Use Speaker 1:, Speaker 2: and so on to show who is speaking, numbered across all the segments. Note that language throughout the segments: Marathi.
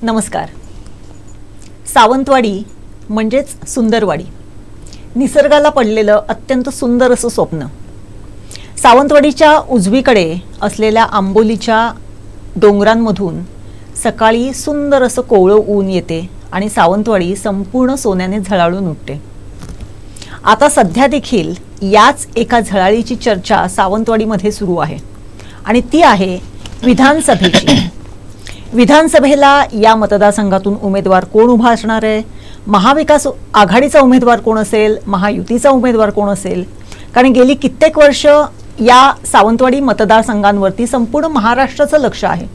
Speaker 1: नमस्कार. सावंतवाडी म्हणजेच सुंदरवाडी, निसर्गाला पडलेलं अत्यंत सुंदर असं स्वप्न. सावंतवाडीच्या उजवीकडे असलेल्या आंबोलीच्या डोंगरांमधून सकाळी सुंदर असं कोवळं ऊन येते आणि सावंतवाडी संपूर्ण सोन्याने झळाळून उठते. आता सध्या देखील याच एका झळाळीची चर्चा सावंतवाडीमध्ये सुरू आहे आणि ती आहे विधानसभेची. विधानसभेला या मतदारसंघातून उमेदवार कोण उभा असणार आहे, महाविकास आघाडीचा उमेदवार कोण असेल, महायुतीचा उमेदवार कोण असेल. कारण गेली कित्येक वर्ष या सावंतवाडी मतदारसंघांवरती संपूर्ण महाराष्ट्राचं लक्ष आहे.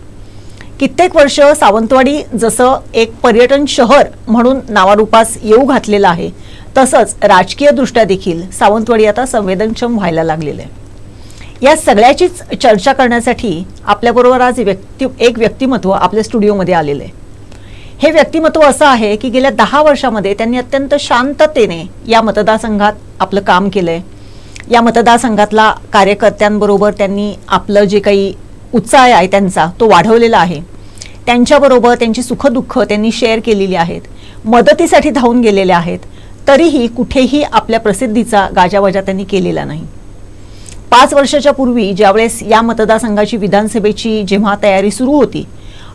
Speaker 1: कित्येक वर्ष सावंतवाडी जसं एक पर्यटन शहर म्हणून नावारूपास येऊ घातलेलं आहे, तसंच राजकीय दृष्ट्या देखील सावंतवाडी आता संवेदनक्षम व्हायला लागलेलं आहे. या सगळ्याचीच चर्चा करण्यासाठी आपल्याबरोबर आज एक व्यक्तिमत्व आपल्या स्टुडिओमध्ये आलेलं आहे. हे व्यक्तिमत्व असं आहे की गेल्या 10 वर्षामध्ये त्यांनी अत्यंत शांततेने या मतदारसंघात आपलं काम केलंय. या मतदारसंघातला कार्यकर्त्यांबरोबर त्यांनी आपलं जे काही उत्साह आहे त्यांचा तो वाढवलेला आहे. त्यांच्याबरोबर त्यांची सुखदुःख त्यांनी शेअर केलेली आहेत, मदतीसाठी धावून गेलेले आहेत. तरीही कुठेही आपल्या प्रसिद्धीचा गाजावाजा त्यांनी केलेला नाही. 5 वर्षाच्या पूर्वी ज्यावेळेस या मतदारसंघाची विधानसभेची जेव्हा तयारी सुरू होती,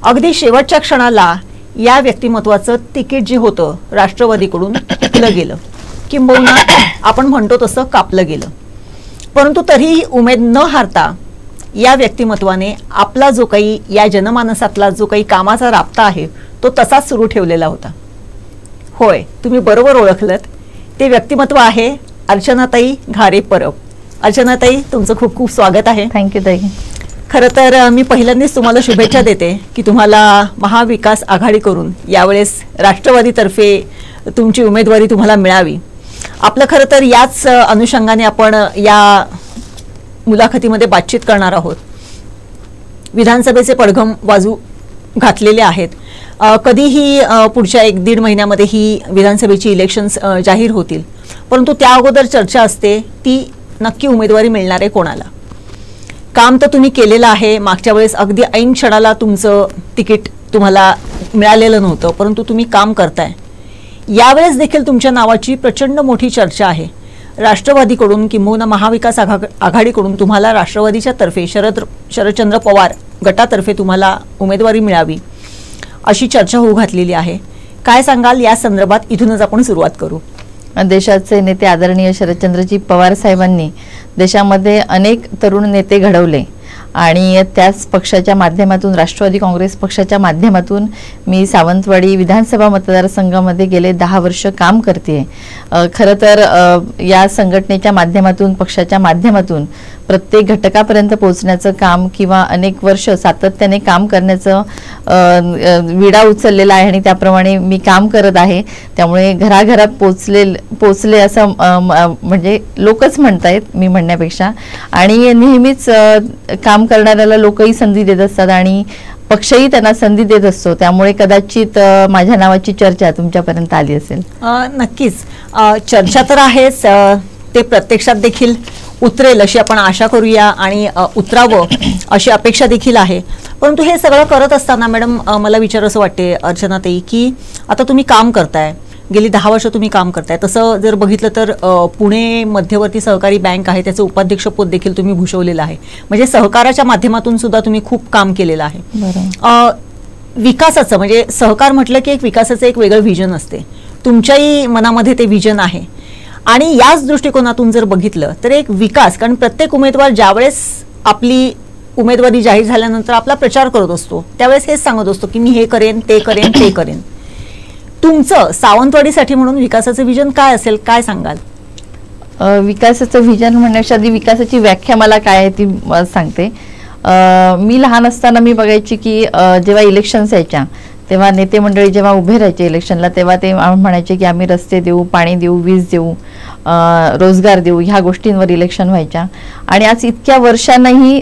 Speaker 1: अगदी शेवटच्या क्षणाला या व्यक्तिमत्वाचं तिकीट जे होतं राष्ट्रवादीकडून तुटलं गेलं, किंबहुना आपण म्हणतो तसं कापलं गेलं. परंतु तरीही उमेद न हारता या व्यक्तिमत्वाने आपला जो काही या जनमानसातला जो काही कामाचा राबता आहे तो तसाच सुरू ठेवलेला होता. होय, तुम्ही बरोबर ओळखलत. ते व्यक्तिमत्व आहे अर्चनाताई घारे परब. अर्चनाताई, तुमचं खूप खूप स्वागत आहे.
Speaker 2: थँक्यू ताई.
Speaker 1: खरं तर मी पहिल्यांदाच तुम्हाला शुभेच्छा देते की तुम्हाला महाविकास आघाडी करून यावेळेस राष्ट्रवादीतर्फे तुमची उमेदवारी तुम्हाला मिळावी. आपलं खरं तर याच अनुषंगाने आपण या मुलाखतीमध्ये बातचीत करणार आहोत. विधानसभेचे पडघम वाजू घातलेले आहेत. कधीही पुढच्या 1-1.5 महिन्यामध्ये ही विधानसभेची इलेक्शन्स जाहीर होतील, परंतु त्या अगोदर चर्चा असते ती नक्की उमेदवारी मिळणार आहे कोणाला. काम तर तुम्ही केलेलं आहे. मागच्या वेळेस अगदी ऐन क्षणाला तुमचं तिकीट तुम्हाला मिळालेलं नव्हतं, परंतु तुम्ही काम करताय. यावेळेस देखील तुमच्या नावाची प्रचंड मोठी चर्चा आहे. राष्ट्रवादीकडून किंबहुना महाविकास आघाडीकडून तुम्हाला राष्ट्रवादीच्या तर्फे शरदचंद्र पवार गटातर्फे तुम्हाला उमेदवारी मिळावी अशी चर्चा होऊ घातलेली आहे. काय सांगाल या संदर्भात? इथूनच आपण सुरुवात करू.
Speaker 2: देशाचे नेते आदरणीय शरदचंद्रजी पवार साहेबांनी देशामध्ये अनेक तरुण नेते घडवले आणि त्याच पक्षाच्या माध्यमातून, राष्ट्रवादी काँग्रेस पक्षाच्या माध्यमातून मी सावंतवाडी विधानसभा मतदारसंघामध्ये गेले 10 वर्ष काम करते. खरं तर या संघटनेच्या माध्यमातून, पक्षाच्या माध्यमातून प्रत्येक घटकापर्यंत पोहोचण्याचं काम किंवा अनेक वर्ष सातत्याने काम करण्याचं विडा उचललेला आहे आणि त्याप्रमाणे मी काम करत आहे. त्यामुळे घराघरात पोचले असं म्हणजे लोकच म्हणतायत, मी म्हणण्यापेक्षा. आणि नेहमीच काम करणाऱ्याला लोकही संधी देत असतात आणि पक्षही त्यांना संधी देत असतो. त्यामुळे कदाचित माझ्या नावाची चर्चा तुमच्यापर्यंत आली असेल.
Speaker 1: नक्कीच चर्चा तर आहेच, ते प्रत्यक्षात देखील उतरेल अशी आपण आशा करूया आणि उतरावं अशी अपेक्षा देखील आहे. परंतु हे सगळं करत असताना मॅडम मला विचारायचं वाटते अर्चनाताई की आता तुम्ही काम करताय, गेली 10 वर्ष तुम्ही काम करताय. तसं जर बघितलं तर पुणे मध्यवर्ती सहकारी बँक आहे त्याचं उपाध्यक्षपद देखील तुम्ही भूषवलेलं आहे. म्हणजे सहकाराच्या माध्यमातून सुद्धा तुम्ही खूप काम केलेलं आहे. विकासाचं म्हणजे सहकार म्हटलं की एक विकासाचं एक वेगळं व्हिजन असते. तुमच्याही मनामध्ये ते व्हिजन आहे आणि याच दृष्टिकोनातून जर बघितलं तर एक विकास, कारण प्रत्येक उमेदवार ज्यावेळेस आपली उमेदवारी जाहीर झाल्यानंतर आपला प्रचार करत असतो त्यावेळेस हेच सांगत असतो की मी हे करेन, ते करेन, ते करेन. तुमचं सावंतवाडीसाठी म्हणून विकासाचं विजन काय असेल, काय सांगाल?
Speaker 2: विकासाचं विजन म्हणण्याच्या आधी विकासाची व्याख्या मला काय आहे ती सांगते. मी लहान असताना मी बघायची की जेव्हा इलेक्शन्स यायच्या तेव्हा नेते मंडळी जेव्हा उभे राहायचे इलेक्शनला तेव्हा ते म्हणायचे की आम्ही रस्ते देऊ, पाणी देऊ, वीज देऊ, रोजगार देऊ, ह्या गोष्टींवर इलेक्शन व्हायच्या. आणि आज इतक्या वर्षांनाही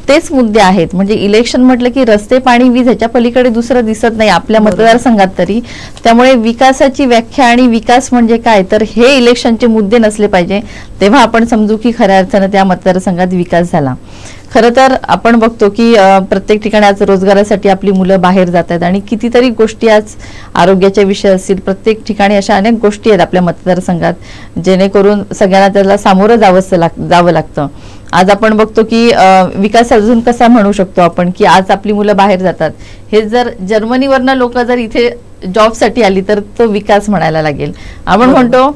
Speaker 2: तेच मुद्दे आहेत. म्हणजे इलेक्शन म्हटलं की रस्ते, पाणी, वीज ह्याच्या पलीकडे दुसरं दिसत नाही आपल्या मतदारसंघात तरी. त्यामुळे विकासाची व्याख्या आणि विकास म्हणजे काय तर हे इलेक्शनचे मुद्दे नसले पाहिजे, तेव्हा आपण समजू की खऱ्या अर्थानं त्या मतदारसंघात विकास झाला. खरं तर आपण बघतो की प्रत्येक ठिकाणी आज रोजगारासाठी आपली मुलं बाहेर जात आहेत आणि कितीतरी गोष्टी आज आरोग्याच्या विषय असतील, प्रत्येक ठिकाणी अशा अनेक गोष्टी आहेत आपल्या मतदारसंघात जेणेकरून सगळ्यांना त्याला सामोरं जावं लागतं. आज आपण बघतो की विकास अजून कसा म्हणू शकतो आपण की आज आपली मुलं बाहेर जातात, हे जर जर्मनीवरनं लोक जर इथे जॉबसाठी आली तर तो विकास म्हणायला लागेल. आपण म्हणतो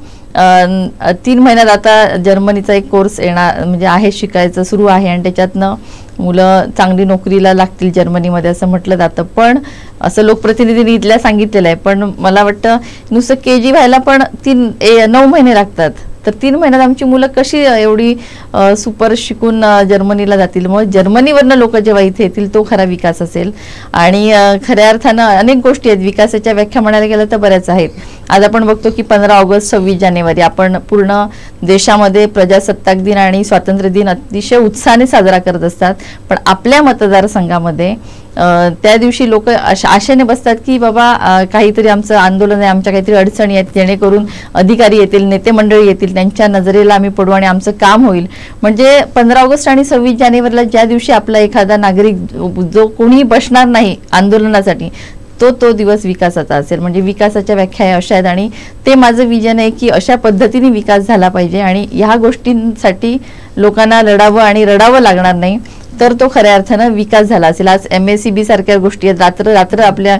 Speaker 2: 3 महिन्यात आता जर्मनीचा एक कोर्स येणार म्हणजे आहे, शिकायचं सुरू आहे आणि त्याच्यातनं मुलं चांगली नोकरीला लागतील जर्मनीमध्ये असं म्हटलं जातं. पण असं लोकप्रतिनिधींनी इथल्या सांगितलेलं आहे, पण मला वाटतं नुसतं KG व्हायला पण 9 महिने लागतात. तर 3 महिन्यात आमची मुलं कशी एवढी सुपर शिकून जर्मनीला जातील. मग जर्मनीवरनं लोक जेव्हा इथे येतील तो खरा विकास असेल. आणि खऱ्या अर्थानं अनेक गोष्टी आहेत, विकासाच्या व्याख्या म्हणायला गेलं तर बऱ्याच आहेत. आज आपण बघतो की 15 ऑगस्ट 26 जानेवारी आपण पूर्ण देशामध्ये प्रजासत्ताक दिन आणि स्वातंत्र्य दिन अतिशय उत्साहाने साजरा करत असतात. पण आपल्या मतदारसंघामध्ये त्या दिवशी लोक आशेने बसतात की बाबा काहीतरी आमचं आंदोलन आहे, आमच्या काहीतरी अडचणी आहेत, जेणेकरून अधिकारी येतील, नेते मंडळी येतील, त्यांच्या नजरेला आम्ही पडू आणि आमचं काम होईल. म्हणजे 15 ऑगस्ट आणि 26 जानेवारीला ज्या दिवशी आपला एखादा नागरिक जो कोणी बसणार नाही आंदोलनासाठी तो दिवस विकासाचा असेल. म्हणजे विकासाच्या व्याख्या अशा आहेत आणि ते माझं विजन आहे की अशा पद्धतीने विकास झाला पाहिजे आणि ह्या गोष्टींसाठी लोकांना लढावं आणि रडावं लागणार नाही, तर तो खऱ्या अर्थानं विकास झाला असेल. आज MSEB सारख्या गोष्टी आहेत, रात्र आपल्या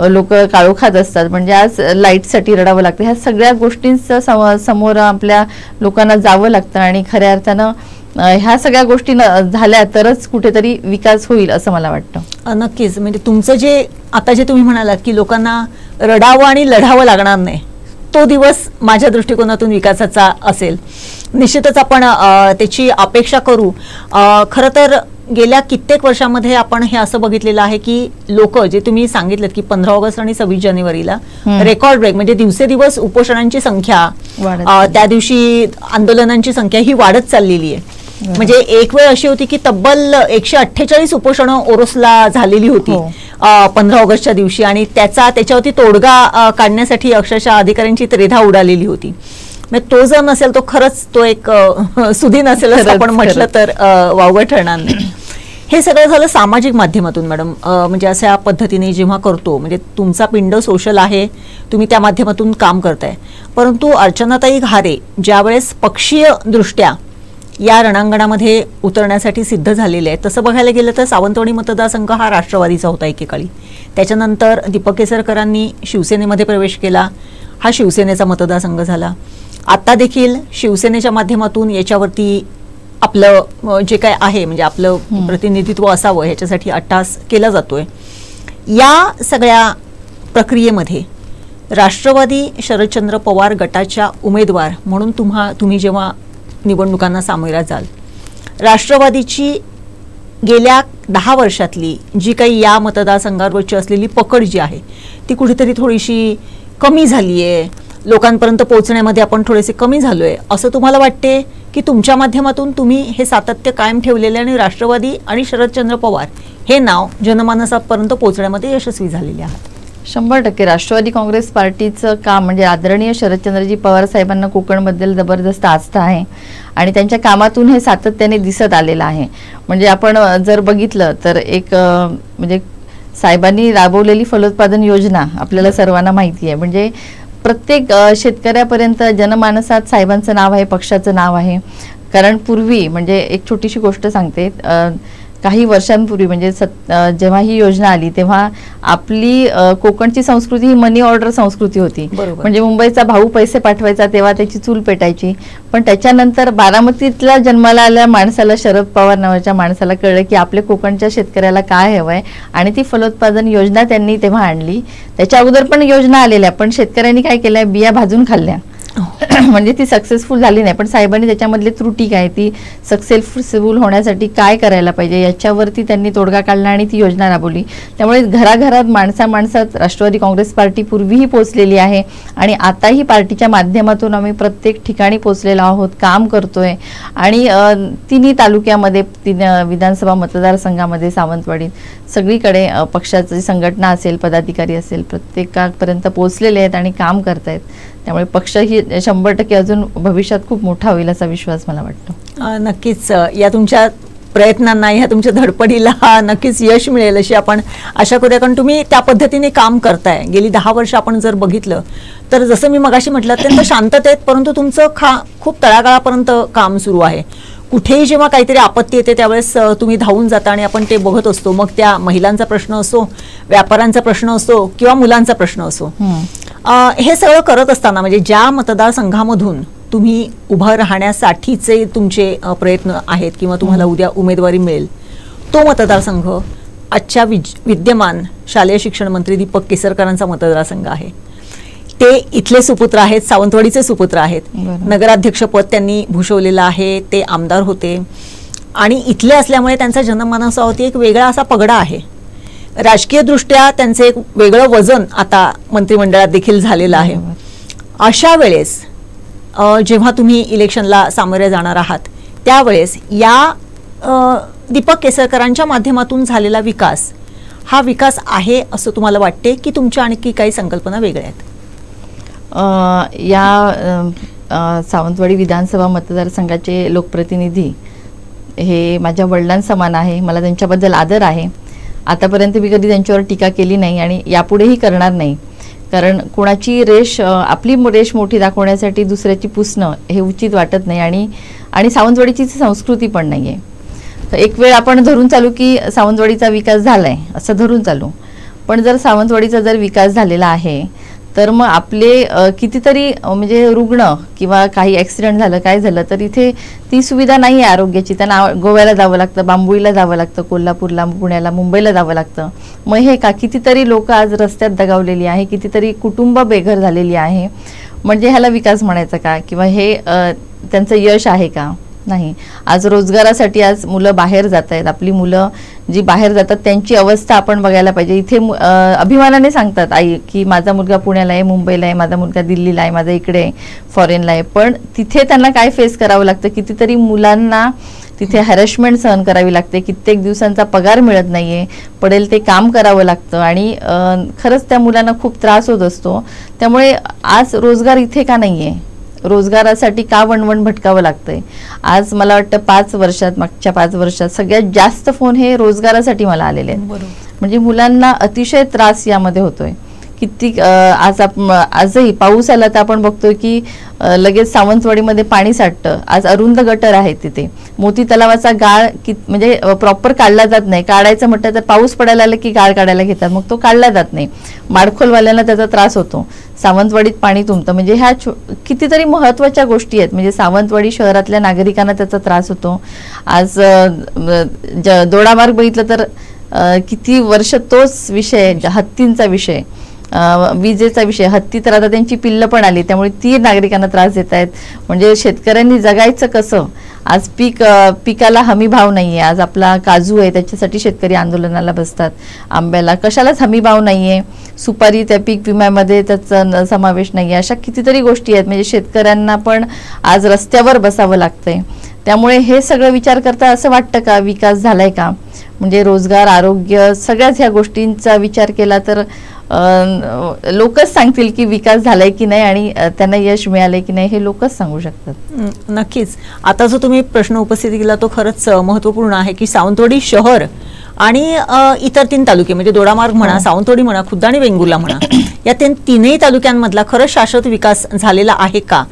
Speaker 2: लोक काळोखात असतात, म्हणजे आज लाईटसाठी रडावं लागतं. ह्या सगळ्या गोष्टींचं समोर आपल्या लोकांना जावं लागतं आणि खऱ्या अर्थानं ह्या सगळ्या गोष्टी झाल्या तरच कुठेतरी विकास होईल असं मला वाटतं.
Speaker 1: नक्कीच. म्हणजे तुमचं जे आता जे तुम्ही म्हणालात की लोकांना रडावं आणि लढावं लागणार नाही, तो दिवस माझ्या दृष्टिकोनातून विकासाचा असेल. निश्चितच आपण त्याची अपेक्षा करू. खरं तर गेल्या कित्येक वर्षामध्ये आपण हे असं बघितलेलं आहे की लोक जे तुम्ही सांगितलं की 15 ऑगस्ट आणि 26 जानेवारीला रेकॉर्ड ब्रेक म्हणजे दिवसेदिवस उपोषणांची संख्या, त्या दिवशी आंदोलनांची संख्या ही वाढत चाललेली आहे. म्हणजे एक वेळ अशी होती की तब्बल 148 उपोषणं ओरोसला झालेली होती 15 ऑगस्टच्या दिवशी आणि त्याच्यावरती तोडगा काढण्यासाठी अक्षरशः अधिकाऱ्यांची त्रेधा उडालेली होती. तो जर नसेल तो खरंच तो एक सुदिन असेल असं आपण म्हटलं तर वावगं ठरणार नाही. हे सगळं झालं सामाजिक माध्यमातून मॅडम. म्हणजे अशा पद्धतीने जेव्हा करतो म्हणजे तुमचा पिंड सोशल आहे, तुम्ही त्या माध्यमातून काम करताय. परंतु अर्चनाताई घारे ज्यावेळेस पक्षीय दृष्ट्या या रणांगणामध्ये उतरण्यासाठी सिद्ध झालेले आहेत, तसं बघायला गेलं तर सावंतवाडी मतदारसंघ हा राष्ट्रवादीचा होता एकेकाळी. त्याच्यानंतर दीपक केसरकरांनी शिवसेनेमध्ये प्रवेश केला, हा शिवसेनेचा मतदारसंघ झाला. आता देखील शिवसेनेच्या माध्यमातून याच्यावरती आपलं जे काय आहे म्हणजे आपलं प्रतिनिधित्व असावं ह्याच्यासाठी अट्टास केला जातोय. या सगळ्या प्रक्रियेमध्ये राष्ट्रवादी शरदचंद्र पवार गटाच्या उमेदवार म्हणून तुम्ही जेव्हा निवडणुकांना सामोरा जाल, राष्ट्रवादीची गेल्या 10 वर्षातली जी काही या मतदारसंघावरची असलेली पकड जी आहे ती कुठेतरी थोडीशी कमी झाली आहे, लोकांपर्यंत पोहोचण्यामध्ये आपण थोडेसे कमी झालोय असं तुम्हाला वाटते की तुमच्या माध्यमातून तुम्ही हे सातत्य कायम ठेवलेले आणि राष्ट्रवादी आणि शरदचंद्र पवार हे नाव जनमानसापर्यंत पोहोचण्यामध्ये यशस्वी झालेले आहात?
Speaker 2: 100% राष्ट्रवादी काँग्रेस पार्टीचं काम म्हणजे आदरणीय शरदचंद्रजी पवार साहेबांना कोकणबद्दल जबरदस्त आस्था आहे आणि त्यांच्या कामातून हे सातत्याने दिसत आलेलं आहे. म्हणजे आपण जर बघितलं तर एक म्हणजे साहेबांनी राबवलेली फलोत्पादन योजना आपल्याला सर्वांना माहिती आहे. म्हणजे प्रत्येक शेतकऱ्यापर्यंत जनमानसात साहेबांचं नाव आहे, पक्षाचं नाव आहे. कारण पूर्वी म्हणजे एक छोटीशी गोष्ट सांगते, काही वर्षांपूर्वी म्हणजे जेव्हा ही योजना आली तेव्हा आपली कोकणची संस्कृती ही मनी ऑर्डर संस्कृती होती. म्हणजे मुंबईचा भाऊ पैसे पाठवायचा तेव्हा त्याची चूल पेटायची. पण त्याच्यानंतर बारामतीतल्या जन्माला आल्या माणसाला, शरद पवार नावाच्या माणसाला कळलं की आपल्या कोकणच्या शेतकऱ्याला काय हवंय आणि ती फलोत्पादन योजना त्यांनी तेव्हा आणली. त्याच्या अगोदर पण योजना आलेल्या, पण शेतकऱ्यांनी काय केलं, बिया भाजून खाल्ल्या. म्हणजे ती सक्सेसफुल झाली नाही. पण साहेबांनी त्याच्यामधली त्रुटी काय, ती सक्सेसफुल होण्यासाठी काय करायला पाहिजे याच्यावरती त्यांनी तोडगा काढला आणि ती योजना राबवली. त्यामुळे घराघरात माणसात राष्ट्रवादी काँग्रेस पार्टी पूर्वीही पोचलेली आहे आणि आताही पार्टीच्या माध्यमातून आम्ही प्रत्येक ठिकाणी पोचलेलो आहोत, काम करतोय. आणि 3 तालुक्यामध्ये 3 विधानसभा मतदारसंघामध्ये सावंतवाडीत सगळीकडे पक्षाची संघटना असेल, पदाधिकारी असेल, प्रत्येकापर्यंत पोचलेले आहेत आणि काम करतायत. त्यामुळे पक्ष ही 100% अजून भविष्यात खूप मोठा होईल असा विश्वास मला वाटतो.
Speaker 1: नक्कीच. या तुमच्या प्रयत्नांना, ह्या तुमच्या धडपडीला नक्कीच यश मिळेल अशी आपण आशा करूया, कारण तुम्ही त्या पद्धतीने काम करताय. गेली 10 वर्ष आपण जर बघितलं तर जसं मी मगाशी म्हटलं अत्यंत शांततेत, परंतु तुमचं खूप तळागाळापर्यंत काम सुरू आहे. कुठेही जेव्हा काहीतरी आपत्ती येते त्यावेळेस तुम्ही धावून जाता आणि आपण ते बघत असतो. मग त्या महिलांचा प्रश्न असो, व्यापाऱ्यांचा प्रश्न असो किंवा मुलांचा प्रश्न असो, हे सगळं करत असताना म्हणजे ज्या मतदारसंघामधून तुम्ही उभं राहण्यासाठीचे तुमचे प्रयत्न आहेत किंवा तुम्हाला उद्या उमेदवारी मिळेल, तो मतदारसंघ आजच्या विद्यमान शालेय शिक्षण मंत्री दीपक केसरकरांचा मतदारसंघ आहे. ते इथले सुपुत्र आहेत, सावंतवाडीचे सुपुत्र आहेत. नगराध्यक्षपद त्यांनी भूषवलेलं आहे, ते आमदार होते आणि इथले असल्यामुळे त्यांचा जनमानसावरती एक वेगळा असा पगडा आहे. राजकीय दृष्ट्या त्यांचे एक वेगळं वजन आता मंत्रिमंडळात देखील झालेलं आहे. अशा वेळेस जेव्हा तुम्ही इलेक्शनला सामोरे जाणार आहात त्यावेळेस या दीपक केसरकरांच्या माध्यमातून झालेला विकास हा विकास आहे असं तुम्हाला वाटते की तुमच्या आणखी काही संकल्पना वेगळ्या आहेत?
Speaker 2: सावंतवाडी विधानसभा मतदारसंघाचे लोकप्रतिनिधी हे माझ्या वडिलांसमान आहे. मला त्यांच्याबद्दल आदर आहे. आतापर्यंत मी कधी त्यांच्यावर टीका केली नाही आणि यापुढेही करणार नाही, कारण कोणाची रेष आपली रेष मोठी दाखवण्यासाठी दुसऱ्याची पुसणं हे उचित वाटत नाही आणि सावंतवाडीची संस्कृती पण नाही आहे. तर एक वेळ आपण धरून चालू की सावंतवाडीचा विकास झालाय असं धरून चालू, पण जर सावंतवाडीचा जर विकास झालेला आहे तर मग आपले कितीतरी म्हणजे रुग्ण किंवा काही ॲक्सिडेंट झालं, काय झालं तर इथे ती सुविधा नाही आहे आरोग्याची. त्यांना गोव्याला जावं लागतं, बांबोळीला जावं लागतं, कोल्हापूरला, पुण्याला, मुंबईला जावं लागतं. मग हे का कितीतरी लोक आज रस्त्यात दगावलेली आहे, कितीतरी कुटुंब बेघर झालेली आहे. म्हणजे ह्याला विकास म्हणायचा का किंवा हे त्यांचं यश आहे का? नाही. आज रोजगारासाठी आज मुलं बाहेर जात आहेत. आपली मुलं जी बाहेर जातात त्यांची अवस्था आपण बघायला पाहिजे. इथे अभिमानाने सांगतात आई की माझा मुलगा पुण्याला आहे, मुंबईला आहे, माझा मुलगा दिल्लीला आहे, माझा इकडे फॉरेनला आहे. पण तिथे त्यांना काय फेस करावं लागतं? कितीतरी मुलांना तिथे हॅरेसमेंट सहन करावी लागते, कित्येक दिवसांचा पगार मिळत नाहीये, पडेल ते काम करावं लागतं आणि खरंच त्या मुलांना खूप त्रास होत असतो. त्यामुळे आज रोजगार इथे का नाहीये? रोजगारासाठी का वणवण भटकावं लागतंय? आज मला वाटतं मागच्या 5 वर्षात सगळ्यात जास्त फोन हे रोजगारासाठी मला आलेले आहेत. म्हणजे मुलांना अतिशय त्रास यामध्ये होतोय. किती आजही पाऊस आला तर आपण बघतोय की लगेच सावंतवाडीमध्ये पाणी साठतं. आज अरुंद गटर आहेत तिथे. मोती तलावाचा गाळ म्हणजे प्रॉपर काढला जात नाही. काढायचं म्हटलं तर पाऊस पडायला आला की गाळ काढायला घेतात, मग तो काढला जात नाही. माडखोलवाल्यांना त्याचा त्रास होतो. सावंतवाडीत पाणी तुंबतं. म्हणजे ह्या कितीतरी महत्त्वाच्या गोष्टी आहेत. म्हणजे सावंतवाडी शहरातल्या नागरिकांना त्याचा त्रास होतो. आज दोडामार्ग बघितलं तर किती वर्ष तोच विषय, हत्तींचा विषय, विजेचा विषय. हत्ती तर आता त्यांची पिल्लं पण आली, त्यामुळे ती नागरिकांना त्रास देत आहेत. म्हणजे शेतकऱ्यांनी जगायचं कसं? आज पिकाला हमी भाव नाहीये. आज आपला काजू आहे त्याच्यासाठी शेतकरी आंदोलनाला बसतात. आंब्याला कशालाच हमी भाव नाहीये. सुपारी त्या पीक विम्यामध्ये त्याचा समावेश नाहीये. अशा कितीतरी गोष्टी आहेत. म्हणजे शेतकऱ्यांना पण आज रस्त्यावर बसावं लागतंय. त्यामुळे हे सगळं विचार करता असं वाटतं का विकास झालाय का? म्हणजे रोजगार, आरोग्य, सगळ्याच ह्या गोष्टींचा विचार केला तर लोकच सांगतील की विकास झालाय की नाही आणि त्यांना यश मिळालंय की नाही हे लोकच सांगू शकतात.
Speaker 1: नक्कीच. आता जो तुम्ही प्रश्न उपस्थित केला तो खरंच महत्त्वपूर्ण आहे की सावंतवाडी शहर आणि इतर 3 तालुके म्हणजे दोडामार्ग म्हणा, सावंतवाडी म्हणा, खुद्द आणि वेंगुर्ला म्हणा, या 3ही तालुक्यांमधला खरंच शाश्वत विकास झालेला आहे का?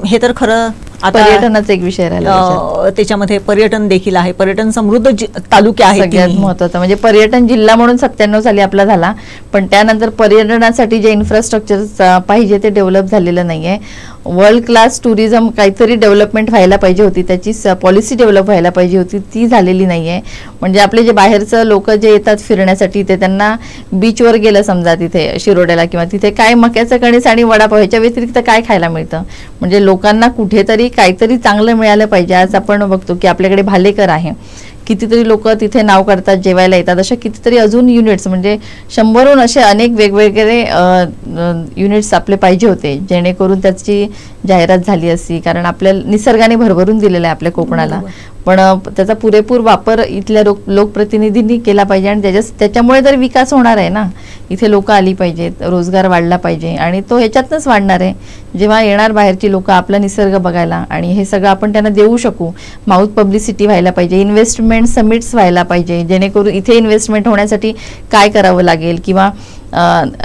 Speaker 1: हे तर खरं आता
Speaker 2: पर्यटनाचा एक विषय राहिला.
Speaker 1: त्याच्यामध्ये पर्यटन देखील आहे. पर्यटन समृद्ध तालुके आहेत.
Speaker 2: सगळ्यात महत्त्वाचं म्हणजे पर्यटन जिल्हा म्हणून 97 साली आपला झाला, पण त्यानंतर पर्यटनासाठी जे इन्फ्रास्ट्रक्चर पाहिजे ते डेव्हलप झालेलं नाहीये. वर्ल्ड क्लास टुरिझम काहीतरी डेव्हलपमेंट व्हायला पाहिजे होती, त्याची पॉलिसी डेव्हलप व्हायला पाहिजे होती, ती झालेली नाहीये. म्हणजे आपले जे बाहेरचं लोक जे येतात फिरण्यासाठी ते त्यांना बीचवर गेलं समजा तिथे शिरोड्याला किंवा तिथे काय मक्याचं कणीस आणि वडापाव ह्याच्या व्यतिरिक्त काय खायला मिळतं? म्हणजे लोकांना कुठेतरी काहीतरी चांगलं मिळालं पाहिजे. आज आपण बघतो की आपल्याकडे भालेकर आहे, कितीतरी लोक तिथे नाव काढतात, जेवायला येतात. अशा कितीतरी अजून युनिट्स म्हणजे 100हून असे अनेक वेगवेगळे युनिट्स आपले पाहिजे होते जेणेकरून त्याची जाहिरात झाली असती, कारण आपल्या निसर्गाने भरभरून दिलेला आहे आपल्या कोकणाला, पण त्याचा पुरेपूर वापर इथल्या लोकप्रतिनिधींनी केला पाहिजे आणि त्याच्यामुळे तर विकास होणार आहे ना. इथे लोक आली पाहिजेत, रोजगार वाढला पाहिजे आणि तो ह्याच्यातनंच वाढणार आहे जेव्हा येणार बाहेरची लोक आपला निसर्ग बघायला आणि हे सगळं आपण त्यांना देऊ शकू. माउथ पब्लिसिटी व्हायला पाहिजे, इन्व्हेस्टमेंट समिट्स व्हायला पाहिजे, जेणेकरून इथे इन्व्हेस्टमेंट होण्यासाठी काय करावं लागेल, किंवा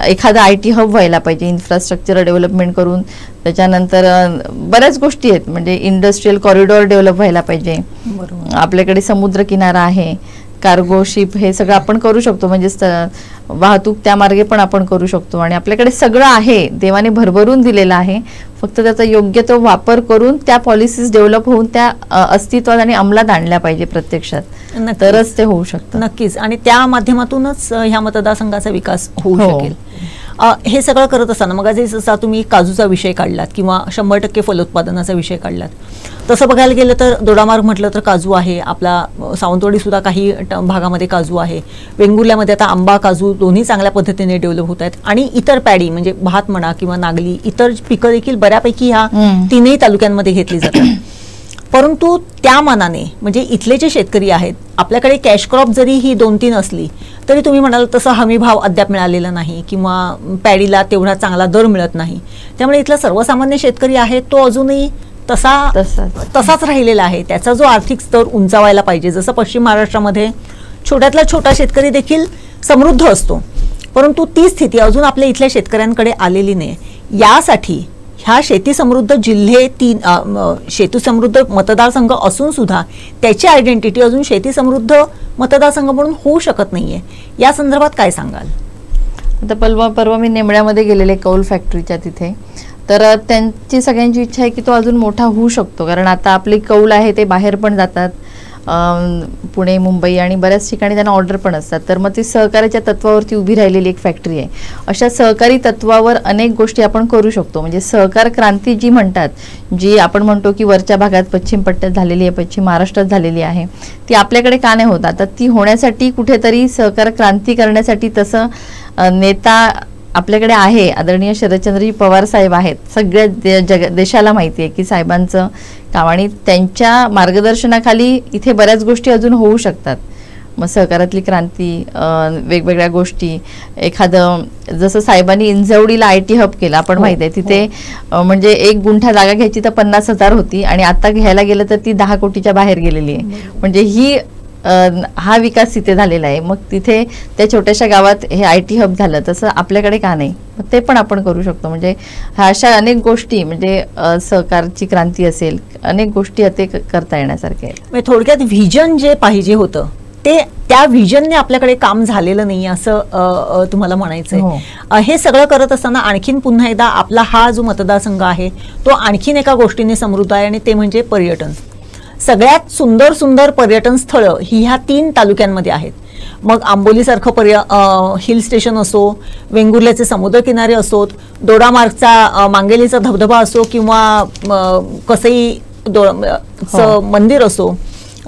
Speaker 2: एखादा IT हब व्हायला पाहिजे इन्फ्रास्ट्रक्चर डेव्हलपमेंट करून. त्याच्यानंतर बऱ्याच गोष्टी आहेत, म्हणजे इंडस्ट्रियल कॉरिडॉर डेव्हलप व्हायला पाहिजे. आपल्याकडे समुद्र किनारा आहे, कार्गो शिप, हे सगळं आपण करू शकतो, म्हणजे वाहतूक त्या मार्गे पण आपण करू शकतो आणि आपल्याकडे सगळं आहे, देवाने भरभरून दिलेलं आहे. फक्त त्याचा योग्य तो वापर करून त्या पॉलिसीज डेव्हलप होऊन त्या अस्तित्वात आणि अंमलात आणल्या पाहिजे प्रत्यक्षात, तरच ते होऊ शकतं.
Speaker 1: नक्कीच, आणि त्या माध्यमातूनच ह्या मतदारसंघाचा विकास होऊ शकेल. हे सगळं करत असताना मग जसा तुम्ही काजूचा विषय काढलात किंवा 100% फलोत्पादनाचा विषय काढलात, तसं बघायला गेलं तर दोडामार्ग म्हटलं तर काजू आहे, आपला सावंतवाडी सुद्धा काही भागामध्ये काजू आहे, वेंगुर्ल्यामध्ये आता आंबा काजू दोन्ही चांगल्या पद्धतीने डेव्हलप होत आहेत, आणि इतर पॅडी म्हणजे भात म्हणा किंवा नागली, इतर पिकं देखील बऱ्यापैकी ह्या तीनही तालुक्यांमध्ये घेतली जातात. परंतु त्या मानाने म्हणजे इथले जे शेतकरी आहेत, आपल्याकडे कॅश क्रॉप जरी ही 2-3 असली तरी तुम्ही म्हणाल तसं हमी भाव अद्याप मिळालेला नाही किंवा पॅडीला तेवढा चांगला दर मिळत नाही. त्यामुळे इथला सर्वसामान्य शेतकरी आहे तो अजूनही तसाच राहिलेला आहे. त्याचा जो आर्थिक स्तर उंचावायला पाहिजे, जसं पश्चिम महाराष्ट्रामध्ये छोट्यातला छोटा शेतकरी देखील समृद्ध असतो, परंतु ती स्थिती अजून आपल्या इथल्या शेतकऱ्यांकडे आलेली नाही. यासाठी ह्या शेती समृद्ध जिल्हे शेती समृद्ध मतदारसंघ असून सुद्धा त्याची आयडेंटिटी अजून शेती समृद्ध मतदारसंघ म्हणून होऊ शकत नाहीये. या संदर्भात काय सांगाल?
Speaker 2: आता परवा मी नेमळ्यामध्ये गेलेले कौल फॅक्टरीच्या तिथे, तर त्यांची सगळ्यांची इच्छा आहे की तो अजून मोठा होऊ शकतो, कारण आता आपली कौल आहे ते बाहेर पण जातात, पुणे, मुंबई आणि बऱ्याच ठिकाणी त्यांना ऑर्डर पण असतात. तर मग ती सहकार्याच्या तत्वावरती उभी राहिलेली एक फॅक्टरी आहे. अशा सहकारी तत्वावर अनेक गोष्टी आपण करू शकतो. म्हणजे सहकार क्रांती जी म्हणतात, जी आपण म्हणतो की वरच्या भागात पश्चिम पट्ट्यात झालेली आहे, पश्चिम महाराष्ट्रात झालेली आहे, ती आपल्याकडे का नाही होत? आता ती होण्यासाठी कुठेतरी सहकार क्रांती करण्यासाठी तसं नेता आपल्याकडे आहे. आदरणीय शरदचंद्रजी पवार साहेब आहेत, सगळ्या देशाला माहिती आहे की साहेबांचं काम, आणि त्यांच्या मार्गदर्शनाखाली इथे बऱ्याच गोष्टी अजून होऊ शकतात. मग सहकारातली क्रांती, वेगवेगळ्या गोष्टी, एखादं जसं साहेबांनी इंझवडीला IT हब केला, आपण माहिती आहे, तिथे म्हणजे 1 गुंठा जागा घ्यायची तर 50,000 होती आणि आता घ्यायला गेलं तर ती 10 कोटीच्या बाहेर गेलेली आहे. म्हणजे हा विकास तिथे झालेला आहे. मग तिथे त्या छोट्याशा गावात हे IT हब झालं, तसं आपल्याकडे का नाही? मग ते पण आपण करू शकतो. म्हणजे अशा अनेक गोष्टी, म्हणजे सहकारची क्रांती असेल, अनेक गोष्टी ते करता येण्यासारखे आहेत.
Speaker 1: म्हणजे थोडक्यात व्हिजन जे पाहिजे होतं ते त्या व्हिजनने आपल्याकडे काम झालेलं नाही असं तुम्हाला म्हणायचंय. हे सगळं करत असताना आणखीन पुन्हा एकदा आपला हा जो मतदारसंघ आहे तो आणखीन एका गोष्टीने समृद्ध आहे, आणि ते म्हणजे पर्यटन. सगळ्यात सुंदर सुंदर पर्यटन स्थळं ही ह्या 3 तालुक्यांमध्ये आहेत. मग आंबोलीसारखं हिल स्टेशन असो, वेंगुर्ल्याचे समुद्रकिनारे असोत, दोडामार्गचा मांगेलीचा धबधबा असो, किंवा कसई मंदिर असो,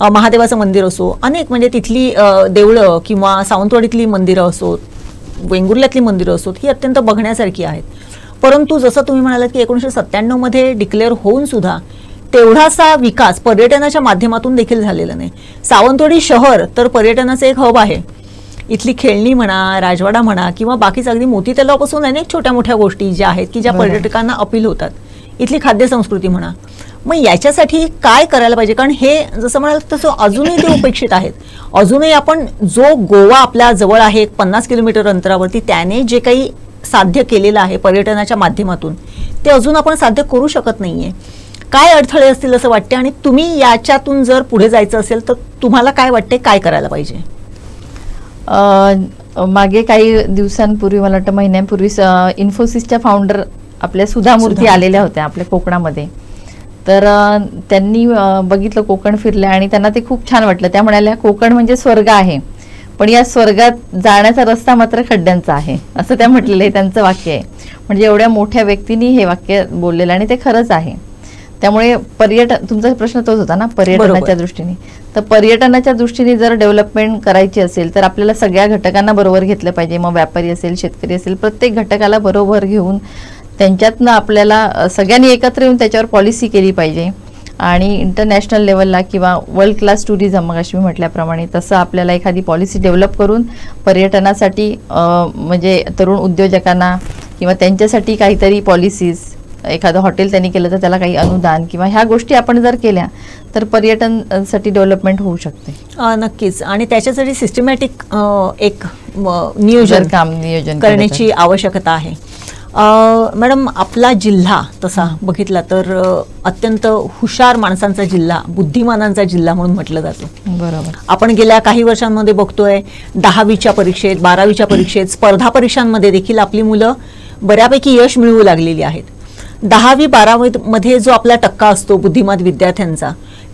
Speaker 1: महादेवाचं मंदिर असो, अनेक म्हणजे तिथली देवळं किंवा सावंतवाडीतली मंदिरं असोत, वेंगुर्ल्यातली मंदिरं असोत, ही अत्यंत बघण्यासारखी आहेत. परंतु जसं तुम्ही म्हणालात की 1997 मध्ये डिक्लेअर होऊन सुद्धा तेवढासा विकास पर्यटनाच्या माध्यमातून देखील झालेला नाही. सावंतवाडी शहर तर पर्यटनाचं एक हब आहे. इथली खेळणी म्हणा, राजवाडा म्हणा, किंवा बाकीच अगदी मोती तलावापासून अनेक छोट्या मोठ्या गोष्टी ज्या आहेत की ज्या पर्यटकांना अपील होतात. इथली खाद्य संस्कृती म्हणा. मग याच्यासाठी काय करायला पाहिजे? कारण हे जसं म्हणाल तसं अजूनही ते उपेक्षित आहेत. अजूनही आपण जो गोवा आपल्या जवळ आहे 50 किलोमीटर अंतरावरती, त्याने जे काही साध्य केलेलं आहे पर्यटनाच्या माध्यमातून, ते अजून आपण साध्य करू शकत नाहीये. काय अडथळे असतील असं वाटते, आणि तुम्ही याच्यातून जर पुढे जायचं असेल तर तुम्हाला काय वाटते, काय करायला पाहिजे?
Speaker 2: मागे काही दिवसांपूर्वी, मला वाटतं महिन्यांपूर्वी, इन्फोसिसच्या फाउंडर आपल्या सुधा मूर्ती आलेल्या होत्या आपल्या कोकणामध्ये. तर त्यांनी बघितलं, कोकण फिरल्या आणि त्यांना ते खूप छान वाटलं. त्या म्हणाल्या कोकण म्हणजे स्वर्ग आहे, पण या स्वर्गात जाण्याचा रस्ता मात्र खड्ड्यांचा आहे, असं त्या म्हटलेलं आहे. त्यांचं वाक्य आहे. म्हणजे एवढ्या मोठ्या व्यक्तींनी हे वाक्य बोललेलं आणि ते खरंच आहे. त्यामुळे तुमचा प्रश्न तोच होता ना, पर्यटनाच्या दृष्टीने. तर पर्यटनाच्या दृष्टीने जर डेव्हलपमेंट करायची असेल तर आपल्याला सगळ्या घटकांना बरोबर घेतलं पाहिजे. मग व्यापारी असेल, शेतकरी असेल, प्रत्येक घटकाला बरोबर घेऊन त्यांच्यातनं आपल्याला सगळ्यांनी एकत्र येऊन त्याच्यावर पॉलिसी केली पाहिजे आणि इंटरनॅशनल लेवलला किंवा वर्ल्ड क्लास टुरिझम मग अशी म्हटल्याप्रमाणे तसं आपल्याला एखादी पॉलिसी डेव्हलप करून पर्यटनासाठी म्हणजे तरुण उद्योजकांना किंवा त्यांच्यासाठी काहीतरी पॉलिसीज, एखादं हॉटेल त्यांनी केलं तर त्याला काही अनुदान किंवा ह्या गोष्टी आपण जर केल्या तर पर्यटनसाठी डेव्हलपमेंट होऊ शकते.
Speaker 1: नक्कीच. आणि त्याच्यासाठी सिस्टमॅटिक एक नियोजन करण्याची आवश्यकता आहे. मॅडम, आपला जिल्हा तसा बघितला तर अत्यंत हुशार माणसांचा जिल्हा, बुद्धिमानांचा जिल्हा म्हणून म्हटलं जातो.
Speaker 2: बरोबर.
Speaker 1: आपण गेल्या काही वर्षांमध्ये बघतोय 10वीच्या परीक्षेत, 12वीच्या परीक्षेत, स्पर्धा परीक्षांमध्ये देखील आपली मुलं बऱ्यापैकी यश मिळवू लागलेली आहेत. 10वी-12वी मध्ये जो आपला टक्का असतो बुद्धिमान विद्यार्थ्यांचा,